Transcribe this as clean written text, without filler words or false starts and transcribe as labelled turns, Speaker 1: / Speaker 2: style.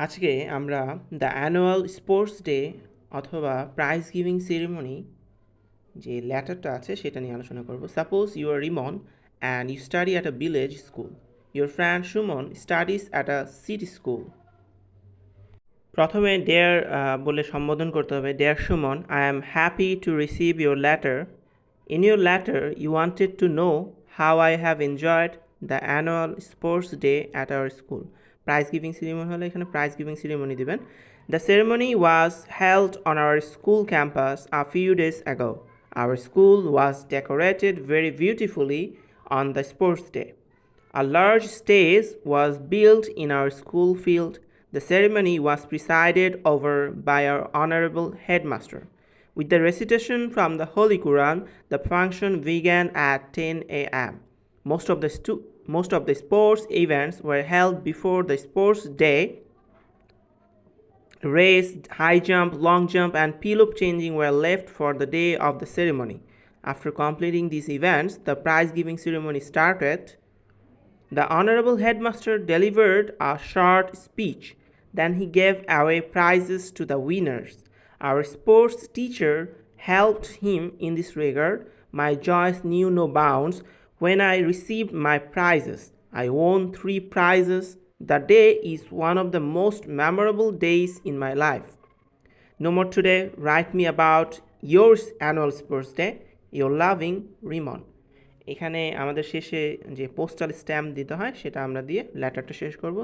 Speaker 1: আজকে আমরা the annual sports day অথবা প্রাইজ গিভিং সেরিমনি যে লেটারটা আছে সেটা নিয়ে আলোচনা করব। Suppose you are Rimon and you study at a village school. Your friend Suman studies at a city school. প্রথমে ডেয়ার বলে সম্বোধন করতে হবে। Dear Suman, I am happy to receive your letter. In your letter you wanted to know how I have enjoyed the annual sports day at our school. Prize giving ceremony হলে এখানে prize giving ceremony দেবেন। The ceremony was held on our school campus a few days ago. Our school was decorated very beautifully on the sports day. A large stage was built in our school field. The ceremony was presided over by our honorable headmaster. With the recitation from the Holy Quran, the function began at 10 a.m. Most of the sports events were held before the sports day. Race, high jump, long jump, and pillow changing were left for the day of the ceremony. After completing these events, the prize giving ceremony started. The Honorable Headmaster delivered a short speech. Then he gave away prizes to the winners. Our sports teacher helped him in this regard. My joy knew no bounds when I received my prizes. I won 3 prizes. The day is one of the most memorable days in my life. No more today. Write me about your annual sports day. Your loving Rimon. এখানে আমাদের শেষে যে postal stamp দিতে হয় সেটা আমরা দিয়ে লেটারটা শেষ করব।